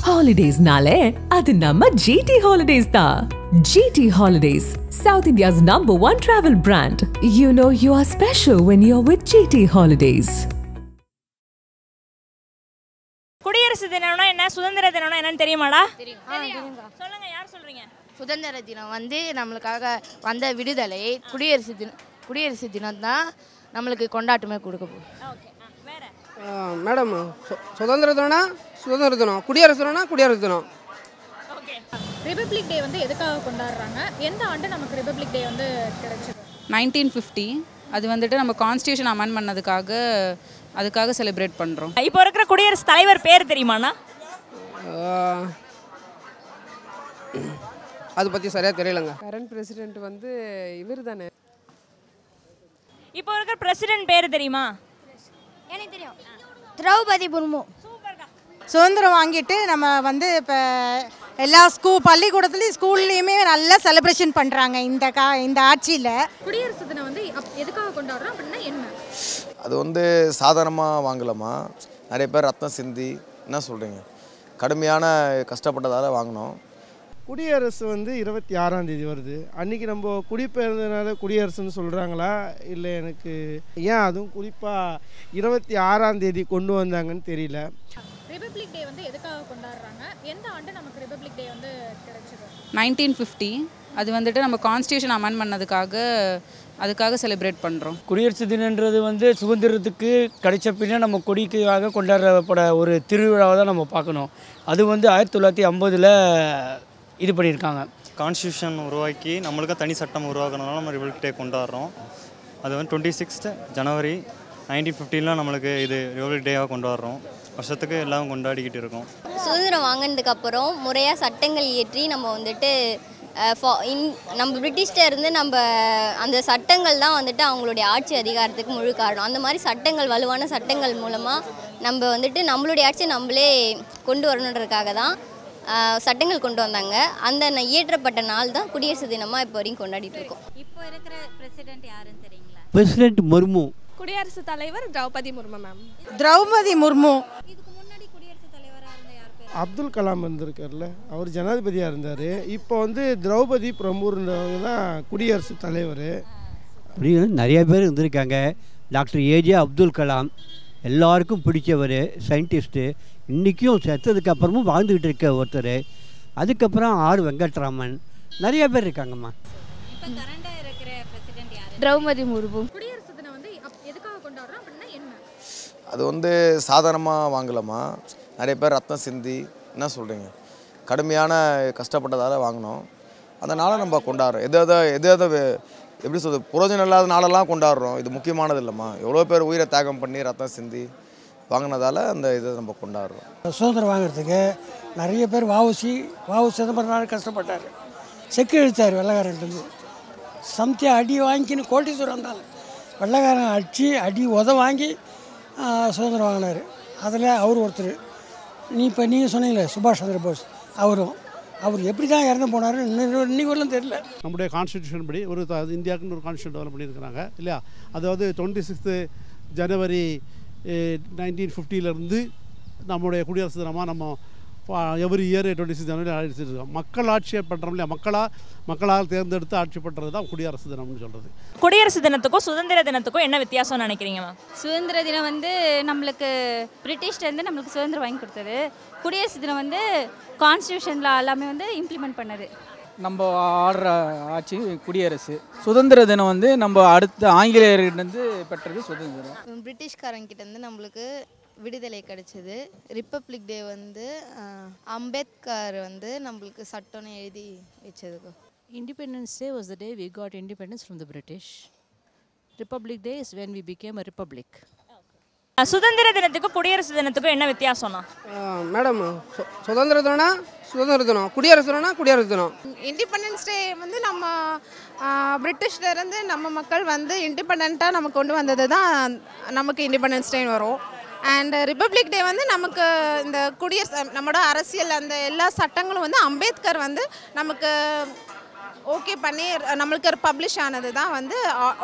Holidays nale, adu namma GT Holidays da. GT Holidays, South India's #1 travel brand. You know you are special when you're with GT Holidays. குடியரசு தினம்னா என்ன, சுதந்திர தினம்னா என்னன்னு தெரியுமாடா? தெரியுங்க. சொல்லுங்க, யார் சொல்றீங்க? சுதந்திர தினம் வந்து நம்மளுக்காக வந்த விடுதலை. குடியரசு தினம் தான் நம்மளுக்கு கொண்டாட்டமே கொடுக்க போகுது. ஓகே, வேற மேடம், சுதந்திர தினம், குடியரசு தினம். ஓகே. ரிபப்ளிக் டே வந்து எதுக்காக கொண்டாடுறாங்க? எந்த ஆண்டு நமக்கு ரிபப்ளிக் டே வந்து கிடைச்சது? 1950. அது வந்துட்டு நம்ம கான்ஸ்டியூஷன் அமெண்ட் அதுக்காக செலிப்ரேட் பண்ணுறோம். இப்போ இருக்கிற குடியரசுத் தலைவர் பேர் தெரியுமாண்ணா? அதை பற்றி சரியாக தெரியலங்க. கரண்ட் பிரசிடென்ட் வந்து இவர் தானே. இப்போ இருக்கிற பிரசிடென்ட் பேர் தெரியுமா? எனக்கு தெரியும், திரௌபதி முர்மு. சுதந்திரம் வாங்கிட்டு நம்ம வந்து இப்போ எல்லா பள்ளிக்கூடத்துலேயும் ஸ்கூல்லையுமே நல்லா செலிப்ரேஷன் பண்ணுறாங்க இந்த ஆட்சியில். குடியரசு தினம் வந்து எதுக்காக கொண்டாடுறோம் அப்படின்னா என்ன? அது வந்து சாதாரணமாக வாங்கலாமா, நிறைய பேர் ரத்தம் சிந்தி என்ன சொல்கிறீங்க, கடுமையான கஷ்டப்பட்டதால் வாங்கினோம். குடியரசு வந்து 26ஆம் தேதி வருது. அன்றைக்கி நம்ம குடிபெயர்ந்ததுனால குடியரசுன்னு சொல்கிறாங்களா, இல்லை எனக்கு ஏன் அதுவும் குறிப்பாக 26ஆம் தேதி கொண்டு வந்தாங்கன்னு தெரியல. ரிபப்ளிக் டே வந்து எதுக்காக கொண்டாடுறாங்க? எந்த ஆண்டு நமக்கு ரிபப்ளிக் டே வந்து கிடைச்சது? 1950. அது வந்துட்டு நம்ம கான்ஸ்டியூஷன் அமெண்ட் அதுக்காக செலிப்ரேட் பண்ணுறோம். குடியரசு தினன்றது வந்து சுதந்திரத்துக்கு கிடைச்ச பின்னே நம்ம கொடிக்காக கொண்டாடப்பட ஒரு திருவிழாவை தான் நம்ம பார்க்கணும். அது வந்து 1950 இது பண்ணியிருக்காங்க. கான்ஸ்டியூஷன் உருவாக்கி நம்மளுக்கு தனி சட்டம் உருவாக்கணும்னால நம்ம ரிபப்ளிக் டே கொண்டாடுறோம். அது வந்து 26 ஜனவரி 1950 நம்மளுக்கு இது ரிபப்ளிக் டேவாக கொண்டாடுறோம். வருஷத்துக்கு எல்லாம் கொண்டாடிக்கிட்டு இருக்கோம். சுதந்திரம் வாங்கினதுக்கப்புறம் முறையாக சட்டங்கள் இயற்றி நம்ம வந்துட்டு நம்ம பிரிட்டிஷ்ட இருந்து நம்ம அந்த சட்டங்கள் தான் வந்துட்டு அவங்களுடைய ஆட்சி அதிகாரத்துக்கு முழு காரணம். அந்த மாதிரி சட்டங்கள், வலுவான சட்டங்கள் மூலமாக நம்ம வந்துட்டு நம்மளுடைய ஆட்சியை நம்மளே கொண்டு வரணுன்றதுக்காக தான் சட்டங்கள் கொண்டு வந்தாங்க. அந்த இயற்றப்பட்ட நாள் தான் குடியரசு தினமாக இப்போ வரைக்கும் கொண்டாடிட்டு இருக்கோம். இப்போ இருக்கிற பிரசிடென்ட் யாருன்னு தெரியுங்களா? பிரசிடென்ட் முர்மு. குடியரசுத் தலைவர் திரௌபதி முர்மு மேம். திரௌபதி முர்மு. இதுக்கு முன்னாடி குடியரசுத் தலைவராக இருந்த யார் பேர்? அப்துல் கலாம் இருந்திருக்கார்ல, அவர் ஜனாதிபதியாக இருந்தார். இப்போ வந்து திரௌபதி பிரமுர்ன்றவங்க தான் குடியரசுத் தலைவர். அப்படின்னு நிறைய பேர் இருந்திருக்காங்க. டாக்டர் ஏஜே அப்துல் கலாம் எல்லாருக்கும் பிடிச்சவர், சயின்டிஸ்ட்டு. இன்றைக்கும் செத்ததுக்கப்புறமும் வாழ்ந்துக்கிட்டு இருக்க ஒருத்தர். அதுக்கப்புறம் ஆர் வெங்கட்ராமன், நிறைய பேர் இருக்காங்கம்மா. இப்போ கரண்டாக இருக்கிற பிரசிடென்ட் யார்? திரௌபதி முர்மு. குடியரசு தினம் வந்து எதுக்காக கொண்டாடுறோம் அப்படின்னா என்ன? அது வந்து சாதாரணமாக வாங்கலாமா, நிறைய பேர் ரத்தம் சிந்தி என்ன சொல்கிறீங்க, கடுமையான கஷ்டப்பட்டதால் வாங்கினோம். அதனால் நம்ம கொண்டாடுறோம். எது எப்படி சொல்கிறது, புரோஜனம் இல்லாத நாளெல்லாம் கொண்டாடுறோம். இது முக்கியமானது இல்லைம்மா. எவ்வளோ பேர் உயிரை தியாகம் பண்ணி ரத்தம் சிந்தி வாங்கினதால் அந்த இதை நம்ம கொண்டாடுறோம். சுதந்திரம் வாங்குறதுக்கு நிறைய பேர் வாவுசி சிதம்பரம் கஷ்டப்பட்டார். செக்கு இழுத்தார் வெள்ளைக்காரன்ட்டு. சமத்தியா அடி வாங்கின்னு கோட்டீஸ்வரம் இருந்தாலும் வெள்ளைக்காரன் அடி வாங்கி சுதந்திரம் வாங்கினார். அதில் அவர் ஒருத்தர். நீங்கள் சொன்னீங்களே சுபாஷ் சந்திர போஸ், அவர் எப்படி தான் இறந்து போனார் இன்னைக்கு வரலாம் தெரியல. நம்முடைய கான்ஸ்டியூஷன் படி இந்தியாவுக்குன்னு ஒரு கான்ஸ்டியூஷன் டெவலப் பண்ணியிருக்கிறாங்க இல்லையா. அதாவது 26 ஜனவரி 1950 நம்முடைய குடியரசு தினமாக நம்ம எவ்ரி இயர் 26 ஜனவரி அழைச்சிருக்கோம். மக்கள் ஆட்சியை பண்ணுறோம் இல்லையா, மக்களால் தேர்ந்தெடுத்து ஆட்சி பண்ணுறது தான் குடியரசு தினம்னு சொல்கிறது. குடியரசு தினத்துக்கும் சுதந்திர தினத்துக்கும் என்ன வித்தியாசம் நினைக்கிறீங்கம்மா? சுதந்திர தினம் வந்து நம்மளுக்கு பிரிட்டிஷ்லேருந்து நம்மளுக்கு சுதந்திரம் வாங்கி கொடுத்தது. குடியரசு தினம் வந்து கான்ஸ்டியூஷனில் எல்லாமே வந்து இம்ப்ளிமெண்ட் பண்ணது. நம்ம ஆடுற ஆட்சி குடியரசு. சுதந்திர தினம் வந்து நம்ம அடுத்த ஆங்கிலேயர்கிட்டேருந்து பெற்றது சுதந்திரம். பிரிட்டிஷ்காரங்கிட்டேருந்து நம்மளுக்கு விடுதலை கிடைச்சது. ரிப்பப்ளிக் டே வந்து அம்பேத்கர் வந்து நம்மளுக்கு சட்டம்னு எழுதி வச்சதுக்கு. Independence Day was the day we got independence from the British. Republic Day is when we became a republic. சுதந்திர தினத்துக்கும் குடியரசு தினத்துக்கும் என்ன வித்தியாசம்னா? மேடம், சுதந்திர தினம், குடியரசு தினம். இண்டிபெண்டன்ஸ் டே வந்து நம்ம பிரிட்டிஷ்லேருந்து நம்ம மக்கள் வந்து இண்டிபெண்ட்டாக நம்ம கொண்டு வந்தது தான் நமக்கு இண்டிபெண்டன்ஸ் டே வரும். அண்ட் ரிப்பப்ளிக் டே வந்து நமக்கு இந்த நம்மளோட அரசியல் அந்த எல்லா சட்டங்களும் வந்து அம்பேத்கர் வந்து நமக்கு ஓகே பண்ணி நம்மளுக்கு பப்ளிஷ் ஆனது தான் வந்து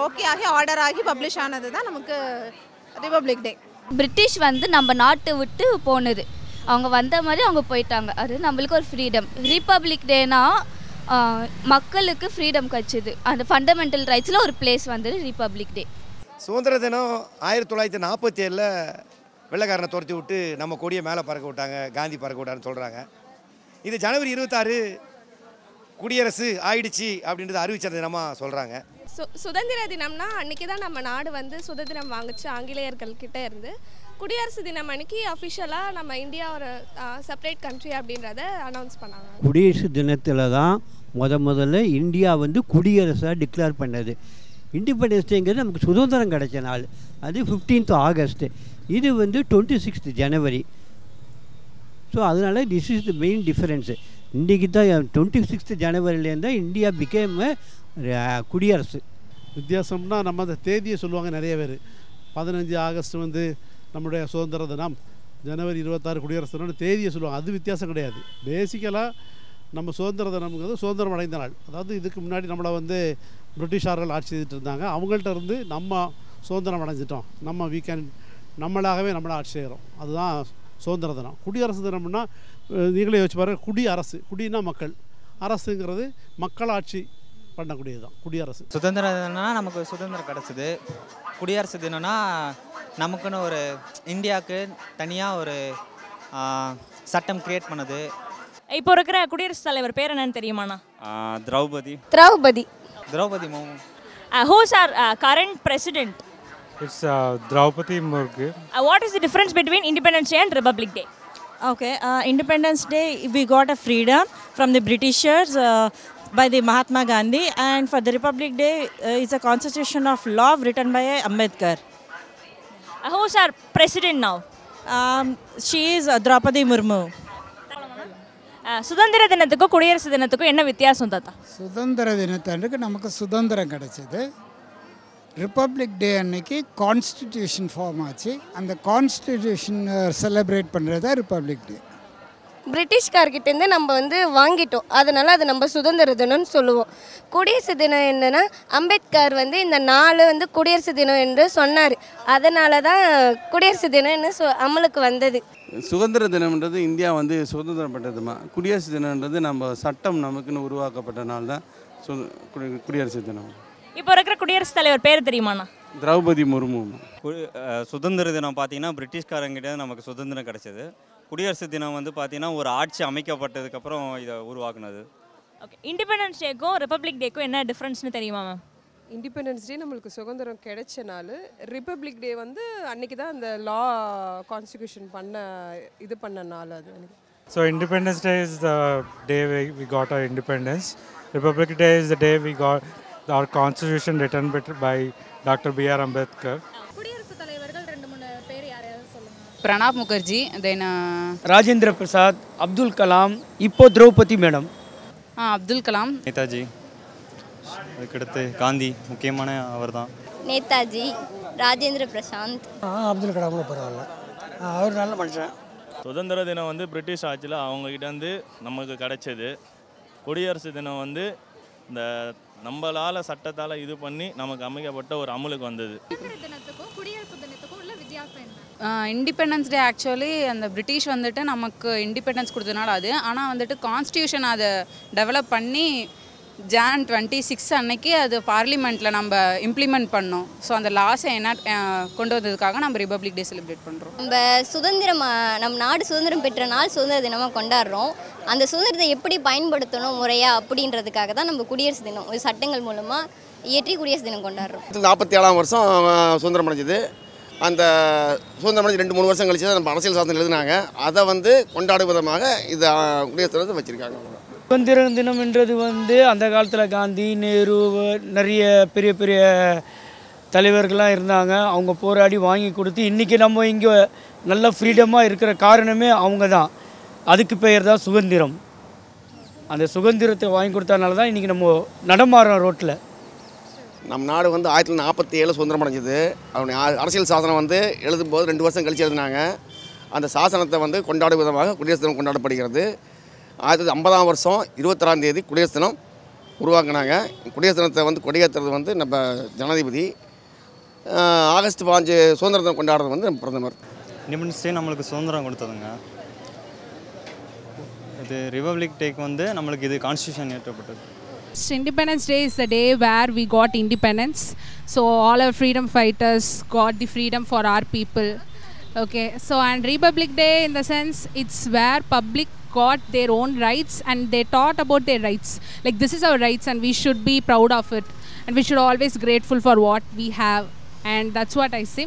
ஓகே ஆகி ஆர்டர் ஆகி பப்ளிஷ் ஆனது தான் நமக்கு ரிப்பப்ளிக் டே. பிரிட்டிஷ் வந்து நம்ம நாட்டை விட்டு போனது. அவங்க வந்த மாதிரி அவங்க போயிட்டாங்க. அது நம்மளுக்கு ஒரு ஃப்ரீடம். ரிப்பப்ளிக் டேனா மக்களுக்கு ஃப்ரீடம் கிடச்சிது. அந்த ஃபண்டமெண்டல் ரைட்ஸில் ஒரு பிளேஸ் வந்தது ரிப்பப்ளிக் டே. சுதந்திர தினம் 1947 வெள்ளைக்காரனை துரத்தி விட்டு நம்ம கொடியை மேலே பறக்க விட்டாங்க, காந்தி பறக்க விட்டாருன்னு சொல்கிறாங்க. இது ஜனவரி 26 குடியரசு ஆயிடுச்சு அப்படின்றது அறிவிச்ச தினமாக சொல்கிறாங்க. சுதந்திர தினம்னா அன்றைக்கி தான் நம்ம நாடு வந்து சுதந்திரம் வாங்குச்சு ஆங்கிலேயர்கள்கிட்ட இருந்து. குடியரசு தினம் அன்றைக்கி அஃபிஷியலாக நம்ம இந்தியா ஒரு செப்பரேட் கண்ட்ரி அப்படின்றத அனௌன்ஸ் பண்ணாங்க. குடியரசு தினத்தில் தான் முதல்ல இந்தியா வந்து குடியரசாக டிக்ளேர் பண்ணது. இண்டிபெண்டன்ஸ் டேங்கிறது நமக்கு சுதந்திரம் கிடைச்ச நாள். அது 15th ஆகஸ்ட். இது வந்து 26th ஜனவரி. ஸோ அதனால் this is the main difference. இன்றைக்கி தான் 26th ஜனவரிலேருந்து இந்தியா பிகேம் குடியரசு. வித்தியாசம்னா நம்ம அந்த தேதியை சொல்லுவாங்க நிறைய பேர். 15 ஆகஸ்ட் வந்து நம்முடைய சுதந்திர தினம், ஜனவரி 26 குடியரசு தினம்னு தேதியை சொல்லுவாங்க. அது வித்தியாசம் கிடையாது. பேசிக்கலாக நம்ம சுதந்திர தினம்ங்கிறது சுதந்திரம் அடைந்த நாள். அதாவது இதுக்கு முன்னாடி நம்மளை வந்து பிரிட்டிஷார்கள் ஆட்சி செய்துட்டு இருந்தாங்க. அவங்கள்ட்ட இருந்து நம்ம சுதந்திரம் அடைஞ்சிட்டோம். நம்ம நம்மளாகவே நம்மளை ஆட்சி செய்கிறோம். அதுதான் சுதந்திர தினம். குடியரசு தினம்னா நீங்களே யோசிச்சு பாருங்கள். குடி அரசு, குடினா மக்கள், அரசுங்கிறது மக்களாட்சி பண்ணக்கூடியது தான் குடியரசு. சுதந்திர தினம்னா நமக்கு சுதந்திரம் கிடச்சிது. குடியரசு தினம்னா நமக்குன்னு ஒரு இந்தியாவுக்கு தனியாக ஒரு சட்டம் கிரியேட் பண்ணுது. இப்போ இருக்கிற குடியரசுத் தலைவர் பேர் என்னன்னு தெரியுமாண்ணா? Draupadi Murmu. Who's our current president? It's Draupadi Murmu. What is the difference between Independence Day and Republic Day? Okay, Independence Day we got a freedom from the Britishers by the Mahatma Gandhi, and for the Republic Day it's a constitution of law written by Ambedkar. Who's our president now? She is Draupadi Murmu. சுதந்திர தினத்துக்கும் குடியரசு தினத்துக்கும் என்ன வித்தியாசம் தாத்தா? சுதந்திர தினத்தன்றைக்கு நமக்கு சுதந்திரம் கிடைச்சிது. Republic டே அன்னைக்கு கான்ஸ்டிடியூஷன் ஃபார்ம் ஆச்சு. அந்த கான்ஸ்டிடியூஷன் செலிப்ரேட் பண்ணுறது தான் ரிப்பப்ளிக் டே. பிரிட்டிஷ்கார்கிட்டேருந்து நம்ம வந்து வாங்கிட்டோம், அதனால் அது நம்ம சுதந்திர தினம்னு சொல்லுவோம். குடியரசு தினம் என்னென்னா அம்பேத்கர் வந்து இந்த நாள் வந்து குடியரசு தினம் என்று சொன்னார். அதனால தான் குடியரசு தினம்னு அமலுக்கு வந்தது. சுதந்திர தினம்ன்றது இந்தியா வந்து சுதந்திரம் பெற்றதுமா. குடியரசு தினம்ன்றது நம்ம சட்டம் நமக்குன்னு உருவாக்கப்பட்ட நாள் தான் குடியரசு தினம். இப்போ இருக்கிற குடியரசுத் தலைவர் பேர் தெரியுமாண்ணா? திரௌபதி முர்மு. சுதந்திர தினம் பார்த்தீங்கன்னா பிரிட்டிஷ்காரங்கிட்ட நமக்கு சுதந்திரம் கிடைச்சது. குடியரசு தினம் வந்து பார்த்தீங்கன்னா ஒரு ஆட்சி அமைக்கப்பட்டதுக்கப்புறம் இதை உருவாக்குனது. ஓகே, இண்டிபெண்டன்ஸ் டேக்கும் ரிப்பப்ளிக் டேக்கும் என்ன டிஃப்ரென்ஸ்னு தெரியுமா மேம்? இண்டிபெண்டன்ஸ் டே நம்மளுக்கு சுதந்திரம் கிடைச்ச நாள். ரிப்பப்ளிக் டே வந்து அன்றைக்கி தான் அந்த லா கான்ஸ்டியூஷன் பண்ண நாள் அது. So Independence Day is the day we got our independence. Republic Day is the day we got our constitution written by Dr. B.R. Ambedkar. குடியரசு தலைவர்கள் 2-3 பேர் யாரையாவது சொல்லுங்க. பிரணாப் முகர்ஜி, தென் ராஜேந்திர பிரசாத், அப்துல் கலாம், இப்போ திரௌபதி மேடம். அப்துல் கலாம், நேதாஜி, அதுக்கடுத்து காந்தி, முக்கியமான அவர் தான். நேதாஜி, ராஜேந்திர பிரசாந்த். அப்துல் கலாம் பரவாயில்ல, அவர் நல்ல மனுஷன். சுதந்திர தினம் வந்து பிரிட்டிஷ் ஆட்சியில் அவங்ககிட்ட வந்து நமக்கு கிடைச்சது. குடியரசு தினம் வந்து இந்த நம்மளால் சட்டத்தால் இது பண்ணி நமக்கு அமைக்கப்பட்ட ஒரு அமலுக்கு வந்தது. தினத்துக்கும் குடியரசு தினத்துக்கும் உள்ள வித்தியாசம் என்ன? இண்டிபெண்டன்ஸ் டே ஆக்சுவலி அந்த பிரிட்டிஷ் வந்துட்டு நமக்கு இண்டிபெண்டன்ஸ் கொடுத்தனால அது, ஆனால் வந்துட்டு கான்ஸ்டியூஷன் அதை டெவலப் பண்ணி Jan 26 அன்னைக்கு அது பார்லிமெண்ட்டில் நம்ம இம்ப்ளிமெண்ட் பண்ணோம். ஸோ அந்த லாஸை என்ன கொண்டு வந்ததுக்காக நம்ம ரிப்பப்ளிக் டே செலிப்ரேட் பண்ணுறோம். நம்ம நாடு சுதந்திரம் பெற்ற நாள் சுதந்திர தினமாக கொண்டாடுறோம். அந்த சுதந்திரத்தை எப்படி பயன்படுத்தணும் முறையாக அப்படின்றதுக்காக தான் நம்ம குடியரசு தினம் ஒரு சட்டங்கள் மூலமாக இயற்றி குடியரசு தினம் கொண்டாடுறோம். 47ஆம் வருஷம் சுதந்திரம் அடைஞ்சது. அந்த சுதந்திரம் அடைஞ்சு 2-3 வருஷம் கழிச்சு தான் நம்ம அரசியல் சாசனம் எழுதினாங்க. அதை வந்து கொண்டாடும் விதமாக இது குடியரசு தினத்தை வச்சுருக்காங்க. சுதந்திர தினம்ன்றது வந்து அந்த காலத்தில் காந்தி, நேரு, நிறைய பெரிய பெரிய தலைவர்கள்லாம் இருந்தாங்க. அவங்க போராடி வாங்கி கொடுத்து இன்றைக்கி நம்ம இங்கே நல்ல ஃப்ரீடமாக இருக்கிற காரணமே அவங்க தான். அதுக்கு பெயர் தான் சுதந்திரம். அந்த சுதந்திரத்தை வாங்கி கொடுத்ததுனால தான் இன்றைக்கி நம்ம நடமாடுறோம் ரோட்டில். நம்ம நாடு வந்து 1947 சுதந்திரம் அடைஞ்சது. அவனுடைய அரசியல் சாசனம் வந்து எழுதும்போது 2 வருஷம் கழிச்சு எழுதினாங்க. அந்த சாசனத்தை வந்து கொண்டாடும் விதமாக குடியரசு தினம் கொண்டாடப்படுகிறது. 1950ஆம் வருஷம் 26ஆம் தேதி குடியரசு தினம் உருவாக்கினாங்க. குடியரசு தினத்தை வந்து கொடியேற்றுறது வந்து நம்ம ஜனாதிபதி. ஆகஸ்ட் 5 சுதந்திர தினம் கொண்டாடுறது வந்து பிரதமர். இண்டிபெண்டன்ஸ் டே நம்மளுக்கு சுதந்திரம் கொடுத்ததுங்க. இது ரிபப்ளிக் டேக்கு வந்து நம்மளுக்கு இது கான்ஸ்டியூஷன் ஏற்றப்பட்டது. Independence Day is the day where we got independence. So all our freedom fighters got the freedom for our people. Okay, so and Republic Day in the sense it's where public got their own rights and they taught about their rights. Like this is our rights and we should be proud of it and we should always grateful for what we have, and that's what I say.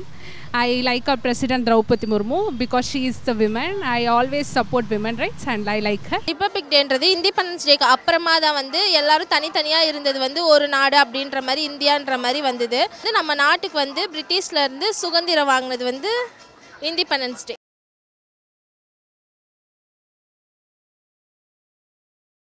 I like our President Draupadi Murmu because she is the woman. I always support women rights and I like her. Republic டேன்றது independence டேக்கு அப்புறமா தான் வந்து எல்லாரும் தனித்தனியாக இருந்தது வந்து ஒரு நாடு அப்படின்ற மாதிரி இந்தியான்ற மாதிரி வந்தது. நம்ம நாட்டுக்கு வந்து பிரிட்டிஷ்லேருந்து சுதந்திரம் வாங்கினது வந்து இண்டிபெண்டன்ஸ் டே.